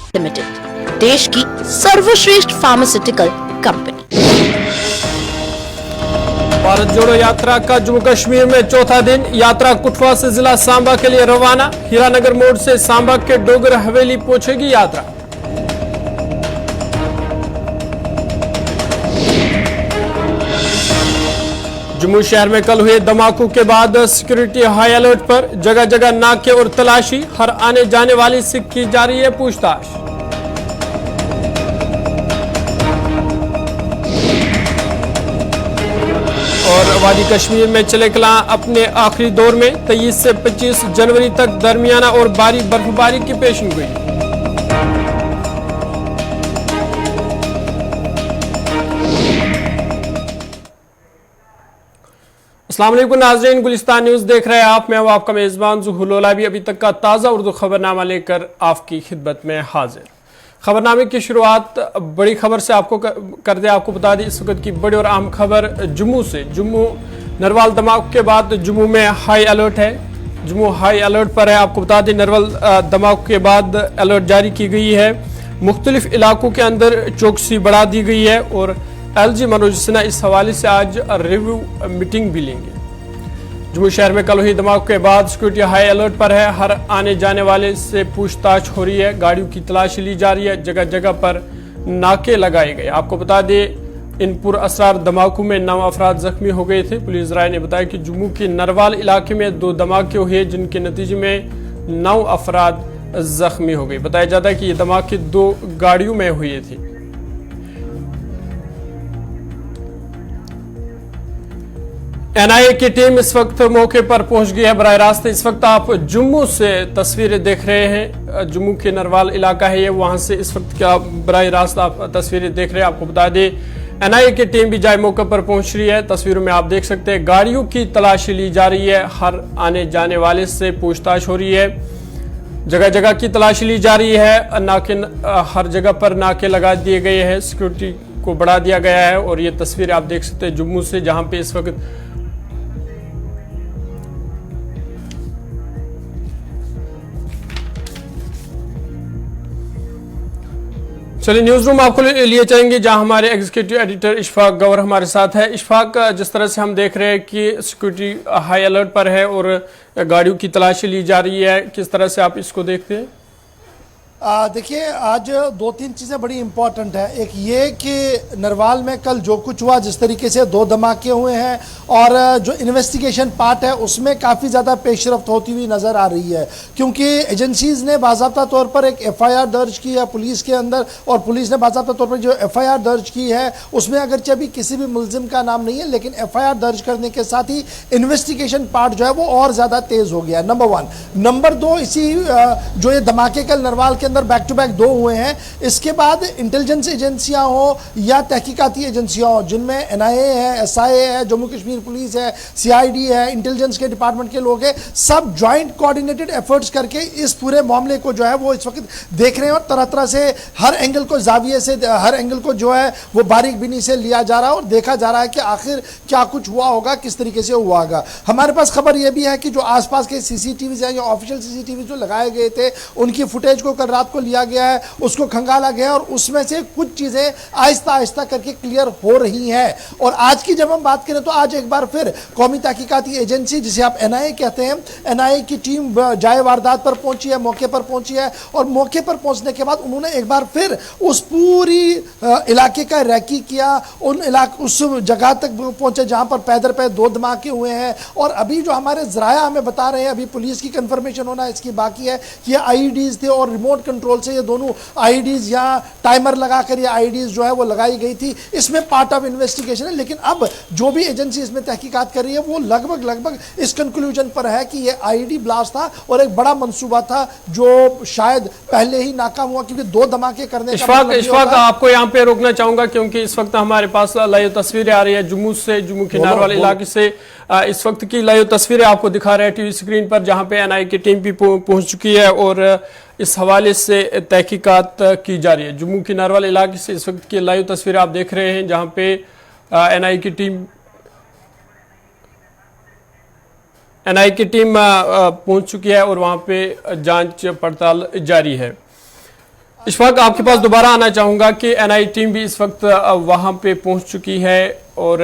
Limited, देश की सर्वश्रेष्ठ फार्मास्यूटिकल कंपनी। भारत जोड़ो यात्रा का जम्मू कश्मीर में चौथा दिन। यात्रा कुटवा से जिला सांबा के लिए रवाना। हीरानगर मोड़ से सांबा के डोगर हवेली पहुंचेगी यात्रा। जम्मू शहर में कल हुए धमाकों के बाद सिक्योरिटी हाई अलर्ट पर। जगह जगह नाके और तलाशी। हर आने जाने वाली से की जा रही है पूछताछ। और वादी कश्मीर में चले कलां अपने आखिरी दौर में। 23 से 25 जनवरी तक दरमियाना और भारी बर्फबारी की पेशन गोई। अस्सलाम वालेकुम नाज़रीन, गुलिस्तान न्यूज देख रहे हैं आप। मैं हूं आपका मेजबान ज़ुहूर लोलाबी। अभी तक का ताज़ा उर्दू खबरनामा लेकर आपकी खिदमत में हाजिर। खबरनामे की शुरुआत बड़ी खबर से आपको कर दे। आपको बता दें इस वक्त की बड़ी और अहम खबर जम्मू से। जम्मू नरवाल धमाके के बाद जम्मू में हाई अलर्ट है। जम्मू हाई अलर्ट पर है। आपको बता दें नरवाल धमाके के बाद अलर्ट जारी की गई है। मुख्तलिफ इलाकों के अंदर चौकसी बढ़ा दी गई है और LG मनोज सिन्हा इस हवाले से आज रिव्यू मीटिंग भी लेंगे। जम्मू शहर में कल हुई धमाके के बाद सिक्योरिटी हाई अलर्ट पर है। हर आने जाने वाले से पूछताछ हो रही है। गाड़ियों की तलाशी ली जा रही है। जगह जगह पर नाके लगाए गए। आपको बता दें इन पुरअसरार धमाकों में 9 अफराद जख्मी हो गए थे। पुलिस राय ने बताया कि जम्मू के नरवाल इलाके में 2 धमाके हुए जिनके नतीजे में 9 अफराद जख्मी हो गए। बताया जाता है कि ये धमाके 2 गाड़ियों में हुए थे। NIA की टीम इस वक्त मौके पर पहुंच गई है बराह रास्त। इस वक्त आप जम्मू से तस्वीरें देख रहे हैं। जम्मू के नरवाल इलाका है ये, वहां से इस वक्त क्या बराह रास्त आप तस्वीरें देख रहे हैं। आपको बता दें NIA की टीम भी जाए मौके पर पहुंच रही है। तस्वीरों में आप देख सकते हैं गाड़ियों की तलाशी ली जा रही है। हर आने जाने वाले से पूछताछ हो रही है। जगह जगह की तलाशी ली जा रही है। नाके हर जगह पर नाके लगा दिए गए हैं। सिक्योरिटी को बढ़ा दिया गया है। और ये तस्वीरें आप देख सकते हैं जम्मू से, जहां पे इस वक्त चलिए न्यूज रूम आपको लिए चलेंगे जहां हमारे एग्जीक्यूटिव एडिटर इशफाक गौर हमारे साथ है। इशफाक, जिस तरह से हम देख रहे हैं कि सिक्योरिटी हाई अलर्ट पर है और गाड़ियों की तलाशी ली जा रही है, किस तरह से आप इसको देखते हैं? देखिए, आज 2-3 चीज़ें बड़ी इंपॉर्टेंट है। एक ये कि नरवाल में कल जो कुछ हुआ, जिस तरीके से 2 धमाके हुए हैं और जो इन्वेस्टिगेशन पार्ट है उसमें काफ़ी ज़्यादा पेशरफ्त होती हुई नज़र आ रही है, क्योंकि एजेंसीज़ ने बाज़ाब्ता तौर पर एक FIR दर्ज की है पुलिस के अंदर। और पुलिस ने बाज़ाब्ता तौर पर जो FIR दर्ज की है उसमें अगरचे अभी किसी भी मुलजिम का नाम नहीं है, लेकिन FIR दर्ज करने के साथ ही इन्वेस्टिगेशन पार्ट जो है वो और ज़्यादा तेज़ हो गया, नंबर 1। नंबर 2, इसी जो ये धमाके कल नरवाल के अंदर बैक टू बैक 2 हुए हैं, इसके बाद इंटेलिजेंस एजेंसियां हो या तहकीकाती एजेंसियां हो, जिनमें NIA है, SIA है, जम्मू कश्मीर पुलिस है, CID है, इंटेलिजेंस के डिपार्टमेंट के लोग हैं, सब ज्वाइंट कोऑर्डिनेटेड एफर्ट्स करके इस पूरे मामले को जो है वो इस वक्त देख रहे हैं और तरह तरह से हर एंगल को जाविये से, हर एंगल को जो है वो बारीक बीनी से लिया जा रहा है और देखा जा रहा है कि आखिर क्या कुछ हुआ होगा, किस तरीके से हुआ होगा। हमारे पास खबर यह भी है कि जो आसपास के CCTV या ऑफिशियल CCTV जो लगाए गए थे उनकी फुटेज को कल रात को लिया गया है, उसको खंगाला गया और उसमें से कुछ चीजें आहिस्ता आहिस्ता करके क्लियर हो रही हैं। और आज की जब हम बात करें तो आज एक बार फिर कौमी तहकीकाती एजेंसी, जिसे आप NIA कहते हैं, NIA की टीम जाए वारदात पर पहुंची है, मौके पर पहुंची है और मौके पर पहुंचने के बाद उन्होंने एक बार फिर उस पूरी इलाके का रैकी किया। उस जगह तक पहुंचे जहां पर पैदर पे 2 धमाके हुए हैं। और अभी जो हमारे जराया हमें बता रहे हैं, अभी पुलिस की कंफर्मेशन होना इसकी बाकी है कि ये IEDs थे और रिमोट कंट्रोल से ये दोनों IEDs या टाइमर लगाकर ये IEDs जो है वो लगाई गई थी। इसमें पार्ट ऑफ इन्वेस्टिगेशन है, लेकिन अब जो भी एजेंसी इसमें तहकीकात कर रही है वो लगभग इस कंक्लूजन पर है कि ये IED ब्लास्ट था और एक बड़ा मंसूबा था जो शायद पहले ही नाकाम हुआ, क्योंकि 2 धमाके करने का इशफाक आपको यहाँ पे रोकना चाहूंगा क्योंकि इस वक्त हमारे पास लाइव तस्वीरें आ रही है जम्मू से, जम्मू के नरवाल इलाके से। इस वक्त की लाइव तस्वीरें आपको दिखा रहे हैं टीवी स्क्रीन पर, जहां पे NIA की टीम भी पहुंच चुकी है और इस हवाले से तहकीकात की जा रही है। जम्मू के नरवाल इलाके से इस वक्त की लाइव तस्वीरें आप देख रहे हैं, जहां पे NIA की टीम पहुंच चुकी है और वहां पे जांच पड़ताल जारी है। इशफाक, आपके पास दोबारा आना चाहूंगा कि एनआई टीम भी इस वक्त वहां पे पहुंच चुकी है और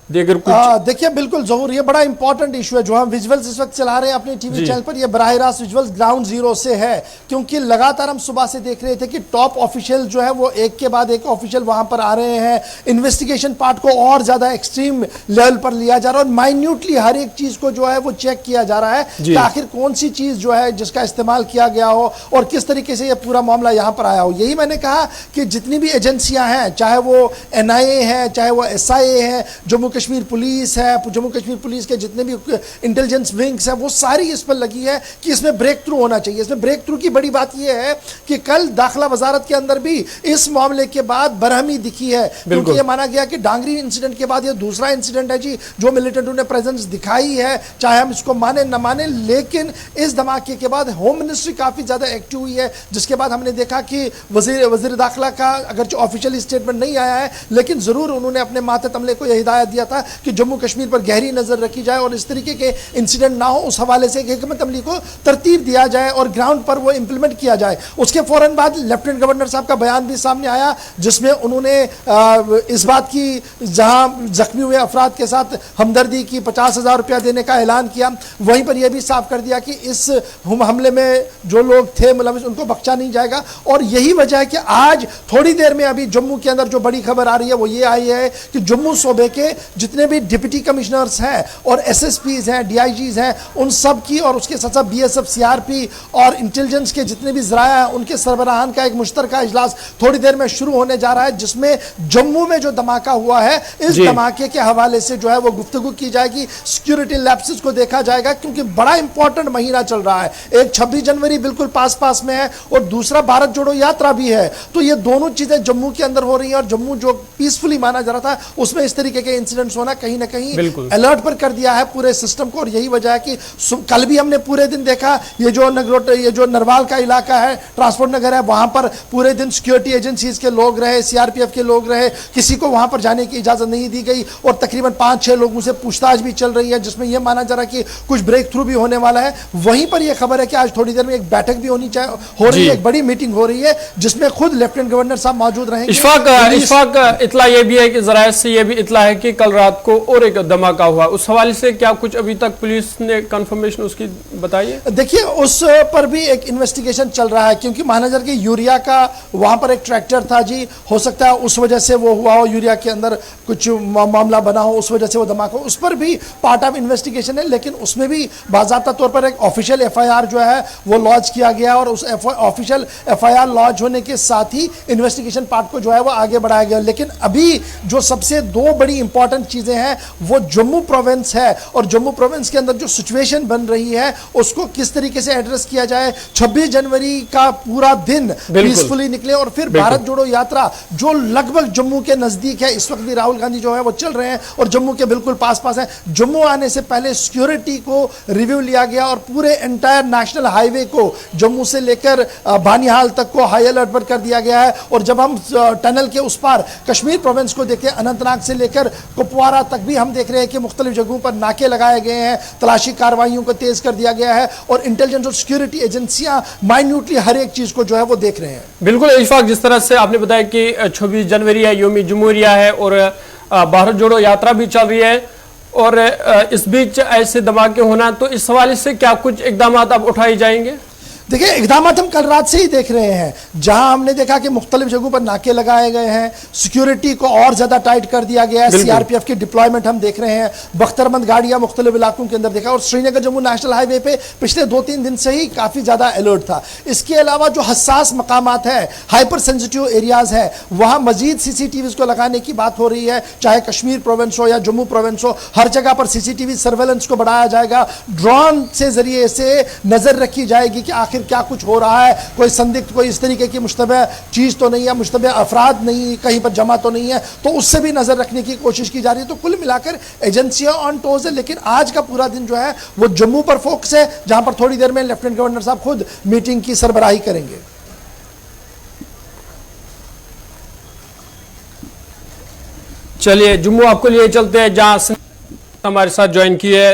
देगर कुछ देखिए बिल्कुल जरूर, ये बड़ा इंपॉर्टेंट इशू है जो हम विजुअल्स इस वक्त चला रहे हैं अपने टीवी चैनल पर। ये बराह रास्त विजुअल्स ग्राउंड जीरो से है, क्योंकि लगातार हम सुबह से देख रहे थे कि टॉप ऑफिशियल जो है वो एक के बाद एक ऑफिशियल वहां पर आ रहे हैं। इन्वेस्टिगेशन पार्ट को और ज्यादा एक्सट्रीम लेवल पर लिया जा रहा है और माइन्यूटली हर एक चीज को जो है वो चेक किया जा रहा है कि आखिर कौन सी चीज जो है जिसका इस्तेमाल किया गया हो और किस तरीके से ये पूरा मामला यहां पर आया हो। यही मैंने कहा कि जितनी भी एजेंसियां हैं, चाहे वो एनआईए है, चाहे वो एसआईए है, जम्मू कश्मीर पुलिस है, जम्मू कश्मीर पुलिस के जितने भी इंटेलिजेंस विंग्स हैं, वो सारी इस पर लगी है कि इसमें ब्रेक थ्रू होना चाहिए। इसमें ब्रेक थ्रू की बड़ी बात यह है कि कल दाखिला वजारत के अंदर भी इस मामले के बाद बरहमी दिखी है, क्योंकि यह माना गया कि डांगरी इंसिडेंट के बाद यह दूसरा इंसिडेंट है जी जो मिलिटेंट ने प्रेजेंस दिखाई है, चाहे हम इसको माने न माने। लेकिन इस धमाके के बाद होम मिनिस्ट्री काफी ज्यादा एक्टिव हुई है, जिसके बाद हमने देखा कि वजीर दाखिला का अगर ऑफिशियल स्टेटमेंट नहीं आया है, लेकिन जरूर उन्होंने अपने मातहत अमले को यह हिदायत दिया था कि जम्मू कश्मीर पर गहरी नजर रखी जाए और इस तरीके के इंसिडेंट ना हो। उस हवाले से हिकमत अमली को तरतीब दिया जाए और ग्राउंड पर वो इंप्लीमेंट किया जाए। उसके फौरन बाद लेफ्टिनेंट गवर्नर साहब का बयान भी सामने आया, जिसमें उन्होंने इस बात की जहां जख्मी हुए अफराद के साथ हमदर्दी की 50,000 रुपया देने का ऐलान किया, वहीं पर यह भी साफ कर दिया कि इस हमले में जो लोग थे मुलविस उनको बख्शा नहीं जाएगा। और यही वजह है कि आज थोड़ी देर में अभी जम्मू के अंदर जो बड़ी खबर आ रही है वो ये आई है कि जम्मू सूबे के जितने भी डिप्टी कमिश्नर्स हैं और एसएसपीज हैं, डीआईजीज हैं, उन सब की और उसके साथ साथ बीएसएफ, सीआरपी और इंटेलिजेंस के जितने भी जराया हैं उनके सरबराहान का एक मुश्तरका इजलास थोड़ी देर में शुरू होने जा रहा है, जिसमें जम्मू में जो धमाका हुआ है इस धमाके के हवाले से जो है वो गुफ्तगू की जाएगी, सिक्योरिटी लैप्सेस को देखा जाएगा, क्योंकि बड़ा इंपॉर्टेंट महीना चल रहा है। एक 26 जनवरी बिल्कुल पास पास में है और दूसरा भारत जोड़ो यात्रा भी है। तो ये दोनों चीजें जम्मू के अंदर हो रही हैं और जम्मू जो पीसफुली माना जा रहा था उसमें इस तरीके के इंसिडेंट्स होना कहीं ना कहीं अलर्ट पर कर दिया है पूरे सिस्टम को। और यही वजह है कि कल भी हमने पूरे दिन देखा ये जो नरवाल का इलाका है, ट्रांसपोर्ट नगर है, वहां पर पूरे दिन सिक्योरिटी एजेंसीज के लोग रहे, सीआरपीएफ के लोग रहे, किसी को वहां पर जाने की इजाजत नहीं दी गई और तकरीबन 5-6 लोगों से पूछताछ भी चल रही है, जिसमें यह माना जा रहा है कि कुछ ब्रेक थ्रू भी होने वाला है। वहीं पर यह खबर है कि आज थोड़ी देर में एक बैठक भी हो रही है, एक बड़ी मीटिंग हो रही है, जिसमें खुद लेफ्टिनेंट गवर्नर साहब मौजूद रहेंगे। इशफाक, इतला यह भी है कि जराये से यह भी इतला है कि कल रात को और एक धमाका हुआ, उस हवाले से क्या कुछ अभी तक पुलिस ने कंफर्मेशन उसकी बताई है? देखिए उस पर भी एक इन्वेस्टिगेशन चल रहा है, क्योंकि महानगर के यूरिया का वहां पर एक ट्रैक्टर था जी, हो सकता है उस वजह से वो हुआ हो, यूरिया के अंदर कुछ मामला बना हो, उस वजह से वो धमाका हो, उस पर भी पार्ट ऑफ इन्वेस्टिगेशन है। लेकिन उसमें भी बाज़ाब्ता तौर पर एक ऑफिशियल एफआईआर जो है वो लॉन्च किया गया और उस ऑफिशियल एफआईआर लॉन्च होने के साथ ही इन्वेस्टिगेशन पार्ट को जो है वो आगे बढ़ाया गया। लेकिन अभी जो सबसे दो बड़ी इंपॉर्टेंट चीजें हैं वो जम्मू प्रोविंस है और जम्मू प्रोविंस के अंदर जो सिचुएशन बन रही है उसको किस तरीके से एड्रेस किया जाए। 26 जनवरी का पूरा दिन पीसफुली निकले और फिर भारत जोड़ो यात्रा जो लगभग जम्मू के नजदीक है, इस वक्त भी राहुल गांधी जो है वो चल रहे हैं और जम्मू के बिल्कुल पास पास है। जम्मू आने से पहले सिक्योरिटी को रिव्यू लिया गया और पूरे एंटायर नेशनल हाईवे को जम्मू से लेकर बानिहाल तक को हाई अलर्ट पर कर दिया गया है। और जब हम टनल के उस पार कश्मीर प्रोविंस को देखते हैं, अनंतनाग से लेकर कुपवारा तक भी हम देख रहे हैं कि मुख्तलिफ जगहों पर नाके लगाए गए हैं, तलाशी कार्रवाइयों को तेज कर दिया गया है और इंटेलिजेंस और सिक्योरिटी एजेंसियां माइन्यूटली हर एक चीज को जो है वो देख रहे हैं। बिल्कुल इशफाक, जिस तरह से आपने बताया कि 26 जनवरी है, यौम जमहूरिया है और भारत जोड़ो यात्रा भी चल रही है और इस बीच ऐसे धमाके होना, तो इस हवाले से क्या कुछ इकदाम अब उठाए जाएंगे? देखिए इकदाम हम कल रात से ही देख रहे हैं, जहां हमने देखा कि मुख्तलिफ जगहों पर नाके लगाए गए हैं, सिक्योरिटी को और ज्यादा टाइट कर दिया गया है, सीआरपीएफ की डिप्लॉयमेंट हम देख रहे हैं, बख्तरबंद गाड़ियां मुख्तलिफ इलाकों के अंदर देखा और श्रीनगर जम्मू नेशनल हाईवे पे पिछले 2-3 दिन से ही काफी ज्यादा अलर्ट था। इसके अलावा जो हसास मकामात है, हाइपर सेंसिटिव एरियाज है, वहां मजीद सीसीटीवी को लगाने की बात हो रही है, चाहे कश्मीर प्रोविंस हो या जम्मू प्रोविंस हो, हर जगह पर सीसीटीवी सर्वेलेंस को बढ़ाया जाएगा। ड्रोन से जरिए से नजर रखी जाएगी कि आखिर क्या कुछ हो रहा है, कोई संदिग्ध, कोई इस तरीके की मुश्तबह चीज तो नहीं है, मुश्तबह अफराद नहीं कहीं पर जमा तो नहीं है, तो उससे भी नजर रखने की कोशिश की जा रही है। तो कुल मिलाकर एजेंसियां ऑन टोज है। लेकिन आज का पूरा दिन जो है वो जम्मू पर फोकस है, जहां पर थोड़ी देर में लेफ्टिनेंट गवर्नर साहब खुद मीटिंग की सरबराही करेंगे। चलिए जम्मू आपको लिए चलते हैं, जहां हमारे साथ ज्वाइन की है,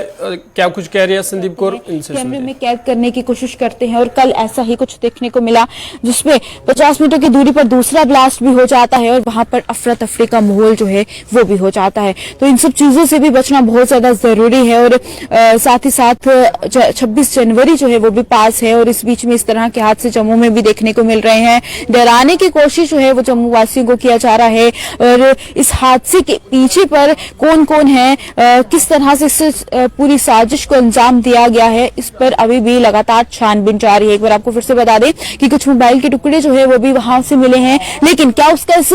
क्या कुछ कह रही है संदीप कौर, इनसे कैमरे सुनते में कैद करने की कोशिश करते हैं और कल ऐसा ही कुछ देखने को मिला जिसमें 50 मीटर की दूरी पर दूसरा ब्लास्ट भी हो जाता है और वहां पर अफरा तफरी का माहौल जो है वो भी हो जाता है। तो इन सब चीजों से भी बचना बहुत ज्यादा जरूरी है और साथ ही साथ 26 जनवरी जो है वो भी पास है और इस बीच में इस तरह के हादसे जम्मू में भी देखने को मिल रहे हैं। डराने की कोशिश जो है वो जम्मू वासियों को किया जा रहा है और इस हादसे के पीछे पर कौन कौन है, किस तरह से इस पूरी साजिश को अंजाम दिया गया है, इस पर अभी भी लगातार छानबीन जारी है। एक बार आपको फिर से बता दें कि कुछ मोबाइल के टुकड़े जो है वो भी वहां से मिले हैं, लेकिन क्या उसका इस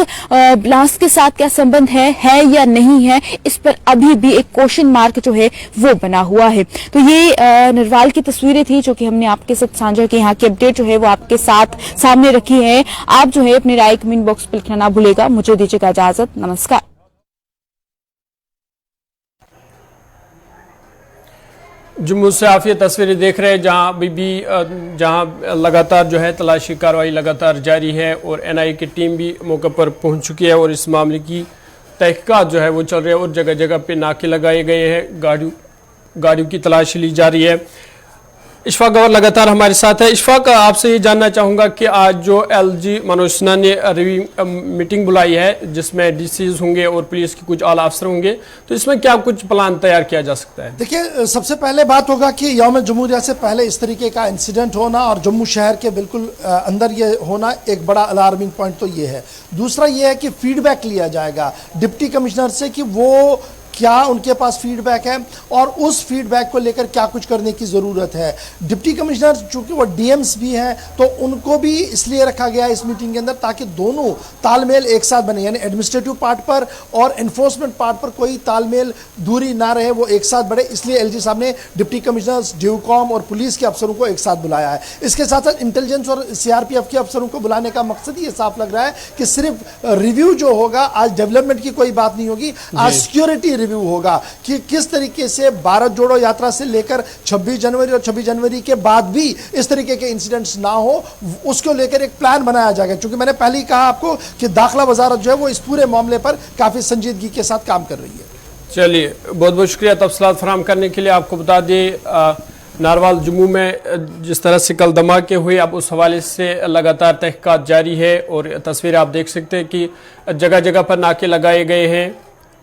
ब्लास्ट के साथ क्या संबंध है या नहीं है, इस पर अभी भी एक क्वेश्चन मार्क जो है वो बना हुआ है। तो ये नरवाल की तस्वीरें थी जो कि हमने आपके साथ साझा की, यहाँ की अपडेट जो है वो आपके साथ सामने रखी है। आप जो है अपनी राय कमेंट बॉक्स पर लिखना ना भूलेगा। मुझे दीजिएगा इजाजत, नमस्कार। जम्मू से आप ये तस्वीरें देख रहे हैं जहां लगातार जो है तलाशी कार्रवाई लगातार जारी है और एनआईए की टीम भी मौके पर पहुंच चुकी है और इस मामले की तहकीकात जो है वो चल रही है और जगह जगह पे नाके लगाए गए हैं, गाड़ियों की तलाशी ली जा रही है। इशफाक गौर लगातार हमारे साथ है। इशफाक, आपसे ये जानना चाहूँगा कि आज जो एलजी मनोज सिन्हा ने रिव्यू मीटिंग बुलाई है जिसमें डीसीज होंगे और पुलिस के कुछ आला अफसर होंगे, तो इसमें क्या कुछ प्लान तैयार किया जा सकता है? देखिए, सबसे पहले बात होगा कि यौम जमहूरिया से पहले इस तरीके का इंसिडेंट होना और जम्मू शहर के बिल्कुल अंदर ये होना एक बड़ा अलार्मिंग पॉइंट तो ये है। दूसरा ये है कि फीडबैक लिया जाएगा डिप्टी कमिश्नर से कि वो क्या उनके पास फीडबैक है और उस फीडबैक को लेकर क्या कुछ करने की ज़रूरत है। डिप्टी कमिश्नर चूंकि वो डीएम्स भी हैं तो उनको भी इसलिए रखा गया है इस मीटिंग के अंदर ताकि दोनों तालमेल एक साथ बने, यानी एडमिनिस्ट्रेटिव पार्ट पर और एनफोर्समेंट पार्ट पर कोई तालमेल दूरी ना रहे, वो एक साथ बढ़े। इसलिए एलजी साहब ने डिप्टी कमिश्नर्स, ड्यूकॉम और पुलिस के अफसरों को एक साथ बुलाया है। इसके साथ साथ इंटेलिजेंस और सीआरपीएफ के अफसरों को बुलाने का मकसद ये साफ लग रहा है कि सिर्फ रिव्यू जो होगा, आज डेवलपमेंट की कोई बात नहीं होगी, आज सिक्योरिटी रिव्यू होगा कि किस तरीके से भारत जोड़ो यात्रा से लेकर 26 जनवरी और 26 जनवरी के बाद भी इस तरीके के इंसिडेंट्स ना हो, उसको लेकर एक प्लान बनाया जाएगा। क्योंकि मैंने पहले ही कहा आपको कि दाखिला वजारत जो है वो इस पूरे मामले पर काफी संजीदगी के साथ काम कर रही है। चलिए, बहुत बहुत शुक्रिया तफसीलात फराहम करने के लिए। आपको बता दें नारवाल जम्मू में जिस तरह से कल धमाके हुए, अब उस हवाले से लगातार तहकीकात जारी है और तस्वीरें आप देख सकते हैं कि जगह जगह पर नाके लगाए गए हैं,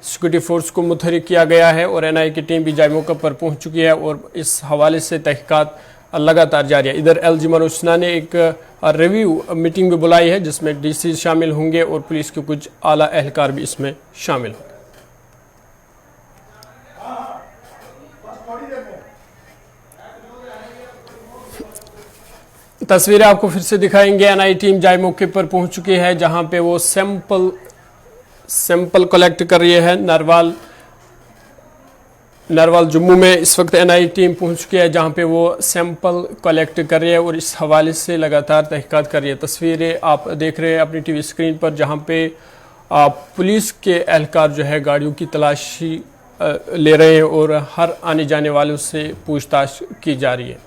सिक्योरिटी फोर्स को मुतहरिक किया गया है और एनआईए की टीम भी जाए मौके पर पहुंच चुकी है और इस हवाले से तहकीकात लगातार जारी है। इधर एलजी मनोज सिन्हा ने एक रिव्यू मीटिंग भी बुलाई है जिसमें डीसी शामिल होंगे और पुलिस के कुछ आला एहलकार भी इसमें शामिल होंगे। तस्वीरें आपको फिर से दिखाएंगे। एनआईए टीम जाए मौके पर पहुंच चुकी है जहां पे वो सैंपल कलेक्ट कर रही है। नरवाल जम्मू में इस वक्त एनआईए टीम पहुंच चुकी है जहां पे वो सैंपल कलेक्ट कर रही है और इस हवाले से लगातार तहकीकात कर रही है। तस्वीरें आप देख रहे हैं अपनी टीवी स्क्रीन पर जहां पे पुलिस के एहलकार जो है गाड़ियों की तलाशी ले रहे हैं और हर आने जाने वालों से पूछताछ की जा रही है।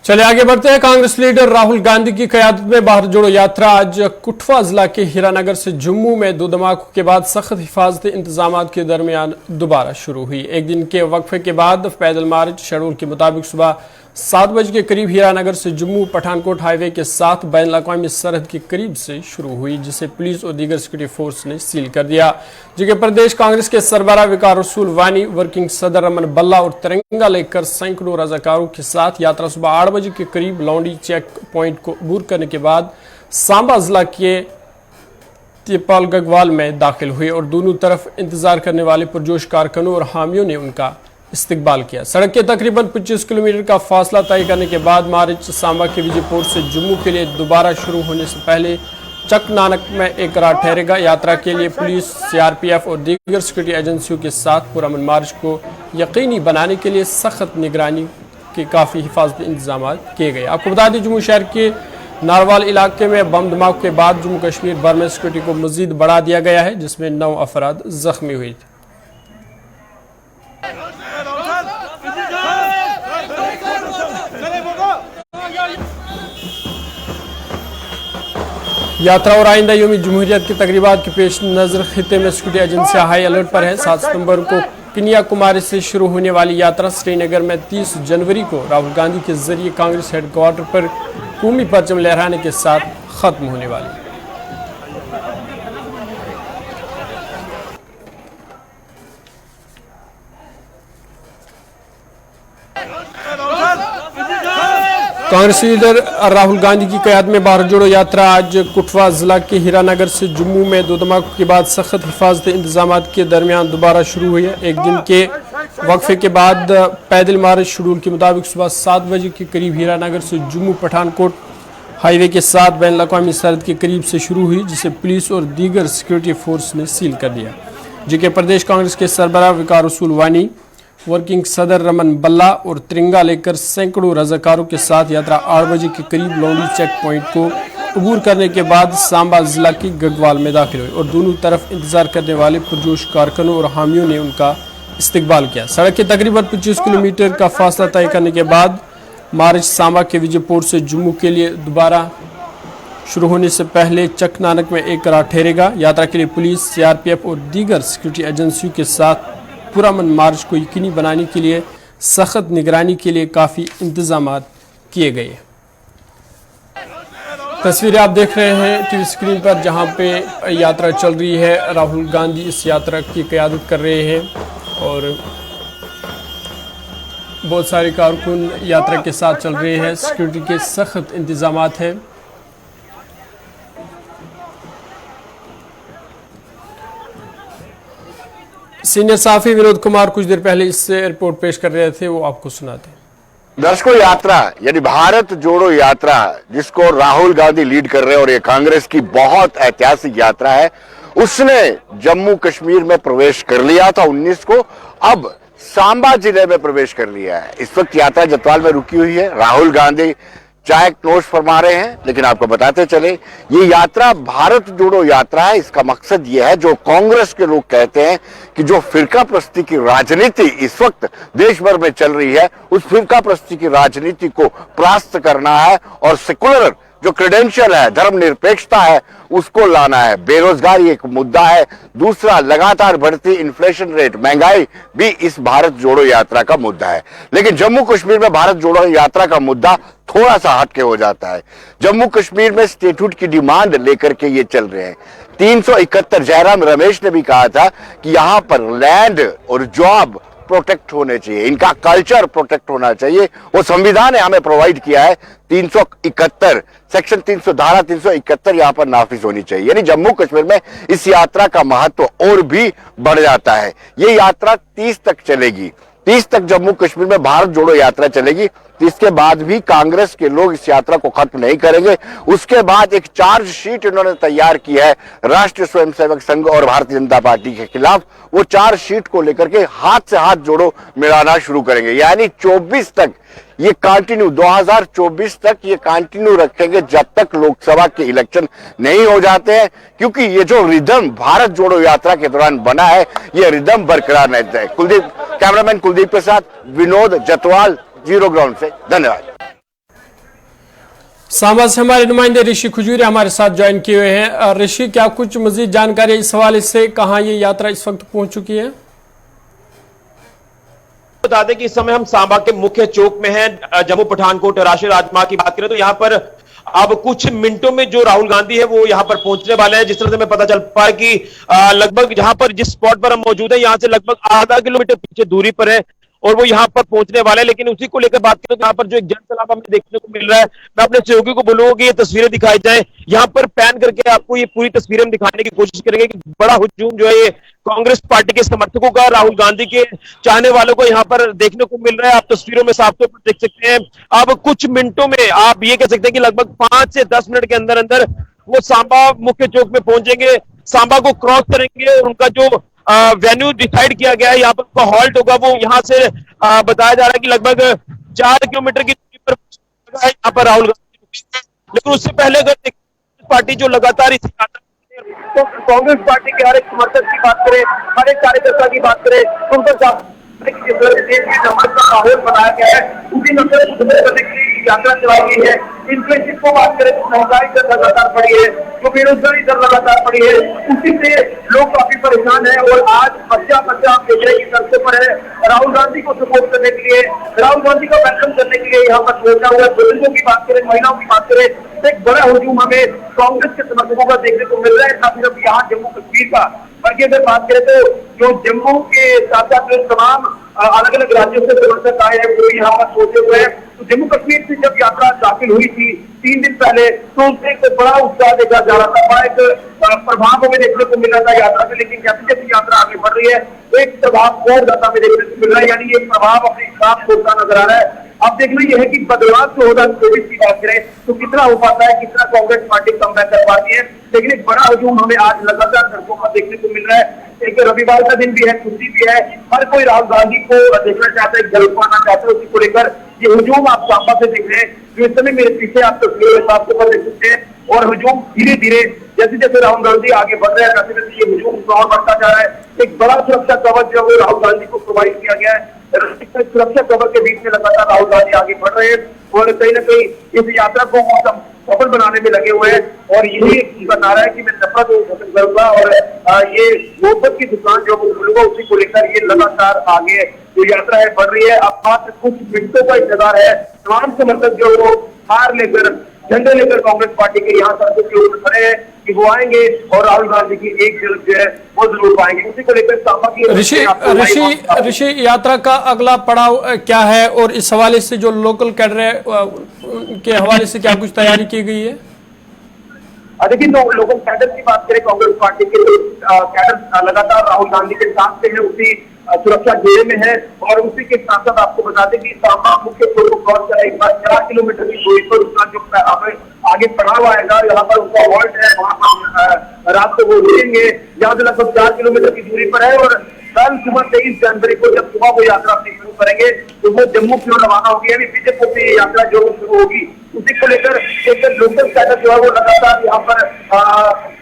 चलिए आगे बढ़ते हैं। कांग्रेस लीडर राहुल गांधी की क़यादत में भारत जोड़ो यात्रा आज कुठवा जिला के हीरानगर से जम्मू में 2 धमाकों के बाद सख्त हिफाजती इंतजाम के दरमियान दोबारा शुरू हुई। एक दिन के वक्फे के बाद पैदल मार्च शेड्यूल के मुताबिक सुबह 7 बजे के करीब हीरानगर से जम्मू पठानकोट हाईवे के साथ बैन अक़वामी सरहद के करीब से शुरू हुई, जिसे पुलिस और दीगर सिक्योरिटी फोर्स ने सील कर दिया। जबकि प्रदेश कांग्रेस के सरबराह विकार रसूल वानी, वर्किंग सदर रमन बल्ला और तिरंगा लेकर सैकड़ों रजाकारों के साथ यात्रा सुबह 8 बजे के करीब लौंडी चेक पॉइंट को अबूर करने के बाद सांबा जिला के तिपाल गगवाल में दाखिल हुए और दोनों तरफ इंतजार करने वाले पुरजोश कारकुनों और हामियों ने उनका इस्तकबाल किया। सड़क के तकरीबन 25 किलोमीटर का फासला तय करने के बाद मार्च सांबा के विजयपुर से जम्मू के लिए दोबारा शुरू होने से पहले चक नानक में एक रात ठहरेगा। यात्रा के लिए पुलिस, सीआरपीएफ और दीगर सिक्योरिटी एजेंसियों के साथ पुरअमन मार्च को यकीनी बनाने के लिए सख्त निगरानी के काफ़ी हिफाजती इंतजाम किए गए। आपको बता दें जम्मू शहर के नारवाल इलाके में बम धमाके के बाद जम्मू कश्मीर भर में सिक्योरिटी को मजीद बढ़ा दिया गया है, जिसमें 9 अफराद जख्मी हुए थे। यात्रा और आइंदा यौम जमहूरियत की तकरीबात के पेश नज़र खिते में सिक्योरिटी एजेंसियां हाई अलर्ट पर है। 7 सितंबर को कन्याकुमारी से शुरू होने वाली यात्रा श्रीनगर में 30 जनवरी को राहुल गांधी के जरिए कांग्रेस हेडक्वार्टर पर कौमी परचम लहराने के साथ खत्म होने वाली है। कांग्रेस लीडर राहुल गांधी की क़यादत में भारत जोड़ो यात्रा आज कठुआ जिला के हीरानगर से जम्मू में 2 धमाकों के बाद सख्त हिफाजती इंतजाम के दरमियान दोबारा शुरू हुई है। एक दिन के वक्फे के बाद पैदल मार्च शेड्यूल के मुताबिक सुबह 7 बजे के करीब हीरानगर से जम्मू पठानकोट हाईवे के साथ बैन अवी सरहद के करीब से शुरू हुई, जिसे पुलिस और दीगर सिक्योरिटी फोर्स ने सील कर दिया। जिसके प्रदेश कांग्रेस के सरबराह विकार रसूल वानी, वर्किंग सदर रमन बल्ला और तिरंगा लेकर सैकड़ों रजाकारों के साथ यात्रा 8 बजे के करीब लौंडी चेक पॉइंट को अबूर करने के बाद सांबा जिला की गगवाल में दाखिल हुई और दोनों तरफ इंतजार करने वाले पुरजोश कारकुनों और हामियों ने उनका इस्तकबाल किया। सड़क के तकरीबन 25 किलोमीटर का फासला तय करने के बाद मार्च सांबा के विजयपुर से जम्मू के लिए दोबारा शुरू होने से पहले चक नानक में एक रात ठहरेगा। यात्रा के लिए पुलिस, सीआरपीएफ और दीगर सिक्योरिटी एजेंसियों के साथ पुरअमन मार्च को यकीनी बनाने के लिए सख्त निगरानी के लिए काफ़ी इंतजाम किए गए। तस्वीरें आप देख रहे हैं टीवी स्क्रीन पर, जहां पे यात्रा चल रही है। राहुल गांधी इस यात्रा की क़यादत कर रहे हैं और बहुत सारे कारकुन यात्रा के साथ चल रहे हैं। सिक्योरिटी के सख्त इंतजाम हैं। सीनियर साफी विनोद कुमार कुछ देर पहले इससे रिपोर्ट पेश कर रहे थे, वो आपको सुनाते हैं। दर्शकों, यात्रा यानी भारत जोड़ो यात्रा जिसको राहुल गांधी लीड कर रहे हैं और ये कांग्रेस की बहुत ऐतिहासिक यात्रा है, उसने जम्मू कश्मीर में प्रवेश कर लिया था 19 को, अब सांबा जिले में प्रवेश कर लिया है। इस वक्त यात्रा जतवाल में रुकी हुई है। राहुल गांधी चाय नोश फरमा रहे हैं, लेकिन आपको बताते चले ये यात्रा भारत जोड़ो यात्रा है। इसका मकसद ये है, जो कांग्रेस के लोग कहते हैं कि जो फिरका प्रस्ती की राजनीति इस वक्त देश भर में चल रही है, उस फिरका प्रस्ती की राजनीति को परास्त करना है और सेकुलर जो क्रेडेंशियल है, धर्मनिरपेक्षता है, उसको लाना है। बेरोजगारी एक मुद्दा है। दूसरा, लगातार बढ़ती इन्फ्लेशन रेट, महंगाई भी इस भारत जोड़ो यात्रा का मुद्दा है। लेकिन जम्मू कश्मीर में भारत जोड़ो यात्रा का मुद्दा थोड़ा सा हटके हो जाता है। जम्मू कश्मीर में स्टेटहुड की डिमांड लेकर के ये चल रहे हैं। 371 जयराम रमेश ने भी कहा था कि यहां पर लैंड और जॉब प्रोटेक्ट होने चाहिए, इनका कल्चर प्रोटेक्ट होना चाहिए। वो संविधान ने हमें प्रोवाइड किया है 371 सेक्शन 300 धारा 371 यहां पर नाफिज होनी चाहिए। यानी जम्मू कश्मीर में इस यात्रा का महत्व और भी बढ़ जाता है। ये यात्रा 30 तक चलेगी। 30 तक जम्मू कश्मीर में भारत जोड़ो यात्रा चलेगी। इसके बाद भी कांग्रेस के लोग इस यात्रा को खत्म नहीं करेंगे। उसके बाद एक चार्जशीट इन्होंने तैयार की है राष्ट्रीय स्वयंसेवक संघ और भारतीय जनता पार्टी के खिलाफ। वो चार्जशीट को लेकर के हाथ से हाथ जोड़ो मिलाना शुरू करेंगे। यानी 24 तक ये कंटिन्यू, 2024 तक ये कंटिन्यू रखेंगे जब तक लोकसभा के इलेक्शन नहीं हो जाते हैं, क्योंकि ये जो रिदम भारत जोड़ो यात्रा के दौरान बना है, ये रिदम बरकरार रहता है। कैमरामैन कुलदीप के साथ विनोद जतवाल, जीरो ग्राउंड से। धन्यवाद। सांबा से हमारे नुमाइंदे ऋषि खजूरी हमारे साथ ज्वाइन किए हुए हैं। ऋषि, क्या कुछ मजीद जानकारी इस हवाले से, कहां ये यात्रा इस वक्त पहुंच चुकी है? बता दें कि इस समय हम सांबा के मुख्य चौक में हैं। जम्मू पठानकोट राष्ट्रीय राजमार्ग की बात करें तो यहाँ पर अब कुछ मिनटों में जो राहुल गांधी है वो यहाँ पर पहुंचने वाले हैं। जिस तरह से हमें पता चल पाया कि लगभग जहां पर जिस स्पॉट पर हम मौजूद है, यहाँ से लगभग आधा किलोमीटर पीछे दूरी पर है और वो यहाँ पर पहुंचने वाले हैं। लेकिन उसी को लेकर बात करें तो यहाँ पर जो एक जनसैलाब हमें देखने को मिल रहा है, मैं अपने सहयोगी को बोलूंगा कि ये तस्वीरें दिखाई जाए। यहाँ पर पैन करके आपको ये पूरी तस्वीरें हम दिखाने की कोशिश करेंगे कि बड़ा हुजूम जो है ये कांग्रेस पार्टी के समर्थकों का, राहुल गांधी के चाहने वालों को यहाँ पर देखने को मिल रहा है। आप तस्वीरों में साफ तौर पर देख सकते हैं। अब कुछ मिनटों में आप ये कह सकते हैं कि लगभग 5 से 10 मिनट के अंदर अंदर वो सांबा मुख्य चौक में पहुंचेंगे, सांबा को क्रॉस करेंगे और उनका जो वेन्यू डिसाइड किया गया है, यहाँ पर उनका हॉल्ट होगा, वो यहाँ से बताया जा रहा है कि लगभग 4 किलोमीटर की दूरी पर यहाँ पर राहुल गांधी। लेकिन उससे पहले अगर पार्टी जो लगातार इसी तो कांग्रेस पार्टी के हर एक समर्थक की बात करें, हर एक कार्यकर्ता की बात करें, तो उन पर देश में जमात का माहौल बनाया गया है, उसी नजर करने के लिए यात्रा चलाई गई है। इन्फ्लेशन को बात करें तो महंगाई दर लगातार बढ़ी है, जो बेरोजगारी दर लगातार बढ़ी है, उसी से लोग काफी परेशान है। और आज बच्चा आप देख रहे हैं कि सड़कों पर है, राहुल गांधी को सपोर्ट करने के लिए, राहुल गांधी का वेलकम करने के लिए यहाँ पर पहुंचा हुआ है। बुजुर्गों की बात करें, महिलाओं की बात करें, एक बड़ा हुजूम हमें कांग्रेस के समर्थकों का देखने को मिल रहा है, ना सिर्फ यहाँ जम्मू कश्मीर का, बल्कि अगर बात करें तो जो जम्मू के साथ साथ तमाम अलग अलग राज्यों से समर्थक आए हैं, वो यहाँ पर पहुंचे हुए हैं। तो जम्मू कश्मीर से जब यात्रा दाखिल हुई थी 3 दिन पहले, तो उससे एक बड़ा उत्साह देखा जा रहा था, बड़ा एक प्रभाव हमें देखने को मिल रहा था यात्रा में। लेकिन जैसे जैसे यात्रा आगे बढ़ रही है, एक प्रभाव और ज्यादा हमें देखने को मिल रहा है, यानी ये प्रभाव अपने साथ छोड़ता नजर आ रहा है। अब देखना यह है कि बदलाव 2024 की बात करें तो कितना हो पाता है, कितना कांग्रेस पार्टी कमबैक कर पाती है। लेकिन एक बड़ा हुजूम हमें आज लगातार सड़कों पर देखने को मिल रहा है। एक रविवार का दिन भी है, छुट्टी भी है, हर कोई राहुल गांधी को देखना चाहता है, जल पाना चाहता है। उसी को लेकर ये हुजूम आप सांबा से देख रहे हैं, जो इस समय मेरे पीछे आप तस्वीर आपके पर देख सकते हैं। और हुजूम धीरे धीरे जैसे जैसे राहुल गांधी आगे बढ़ रहे हैं, वैसे वैसे ये हुजूम और बढ़ता जा रहा है। एक बड़ा सुरक्षा कवच जो है राहुल गांधी को प्रोवाइड किया गया है। सुरक्षा कवर के बीच में लगातार राहुल गांधी आगे बढ़ रहे हैं और कहीं ना कहीं इस यात्रा को सफल बनाने में लगे हुए हैं। और यही बता रहा है कि मैं नफरत को खत्म करूंगा और ये मोहब्बत की दुकान जो खोलूंगा, उसी को लेकर ये लगातार आगे जो यात्रा है बढ़ रही है। अब मात्र कुछ मिनटों का इंतजार है। तमाम समर्थक जो वो हार लेकर, झंडे लेकर कांग्रेस पार्टी के यहाँ सड़कों के ऊपर खड़े हैं कि वो आएंगे और राहुल गांधी की एक झलक जो है वो जरूर पाएंगे। उसी को लेकर सांबा की ऋषि यात्रा का अगला पड़ाव क्या है और इस हवाले से जो लोकल कैडर है के हवाले से क्या कुछ तैयारी की गई है? देखिए, तो लोकल कैडर की बात करें, कांग्रेस पार्टी के कैडर लगातार राहुल गांधी के साथ से है, उसी सुरक्षा घेरे में है। और उसी के साथ साथ आपको बता दें कि सांबा मुख्य रोड को क्रॉस कर एक बार 4 किलोमीटर की दूरी पर उसका जो आगे पड़ाव आएगा, यहाँ पर उनका हॉल्ट है, वहां पर रात को वो रुकेंगे, यहाँ से लगभग 4 किलोमीटर की दूरी पर है। और कल सुबह 23 जनवरी को जब सुबह वो यात्रा अपनी शुरू करेंगे तो वो जम्मू की ओर रवाना होगी, यानी बीजेपी से यात्रा जो शुरू होगी। उसी को लेकर एक लोकल कैडर जो है वो लगातार यहाँ पर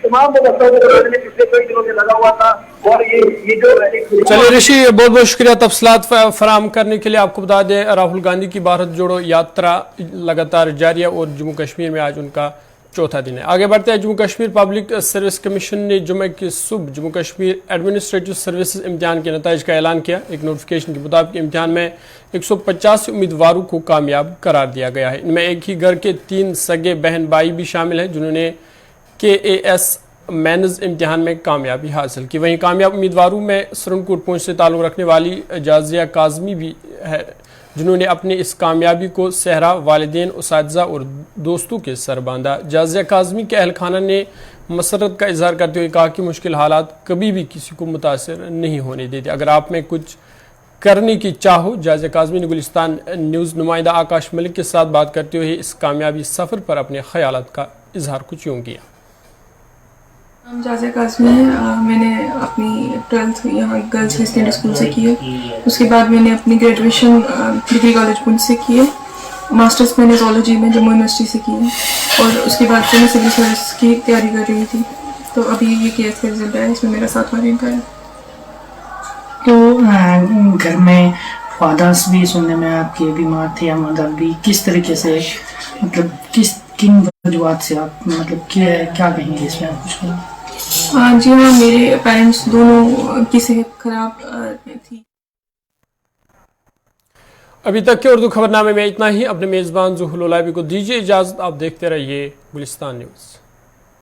तमाम व्यवस्थाओं को बनाने में पिछले कई दिनों से लगा हुआ था। और ये जो चलिए ऋषि, बहुत बहुत शुक्रिया तफसीलात फराहम करने के लिए। आपको बता दें, राहुल गांधी की भारत जोड़ो यात्रा लगातार जारी है और जम्मू कश्मीर में आज उनका चौथा दिन है। आगे बढ़ते हैं। Jammu Kashmir public service commission ने जुमे की सुबह जम्मू कश्मीर एडमिनिस्ट्रेटिव सर्विसेज इम्तिहान के नतीजे का ऐलान किया। एक नोटिफिकेशन के मुताबिक इम्तिहान में 150 उम्मीदवारों को कामयाब करार दिया गया है। इनमें एक ही घर के 3 सगे बहन भाई भी शामिल हैं जिन्होंने KAS मेंस इम्तिहान में कामयाबी हासिल की। वहीं कामयाब उम्मीदवारों में सरनकोट पूंछ से ताल्लुक़ रखने वाली जाजिया काजमी भी है, जिन्होंने अपनी इस कामयाबी को सहरा वालिदैन, उसातिज़ा और दोस्तों के सर बांधा। जाजिया काजमी के अहल खाना ने मसरत का इजहार करते हुए कहा कि मुश्किल हालात कभी भी किसी को मुतासिर नहीं होने देते। अगर आप में कुछ करने की चाहो, जाजिया काजमी ने गुलिस्तान न्यूज़ नुमाइंदा आकाश मलिक के साथ बात करते हुए इस कामयाबी सफ़र पर अपने ख्यालात का इजहार कुछ यूँ किया। जाजिया काज़मी है। मैंने अपनी 12th यहाँ गर्ल्स हाई सेकेंडरी स्कूल से की है। उसके बाद मैंने अपनी ग्रेजुएशन डिग्री कॉलेज पुंछ से की है। मास्टर्स मैंने जोलॉजी में जम्मू यूनिवर्सिटी से की है। और उसके बाद से मैं सिविल सर्विस की तैयारी कर रही थी, तो अभी ये KS का रिजल्ट आया, इसमें मेरा 7वां रैंक आया। तो घर में फादर्स भी सुनने में आपके बीमार थे या मदर भी, किस तरीके से, मतलब किन वजूहत से आप, मतलब क्या कहेंगे इसमें आप कुछ? हाँ जी हाँ, मेरे पेरेंट्स दोनों की सेहत खराब थी। अभी तक के उर्दू खबरनामे में इतना ही। अपने मेज़बान ज़ुहूर लोलाबी को दीजिए इजाज़त। आप देखते रहिए गुलिस्तान न्यूज़।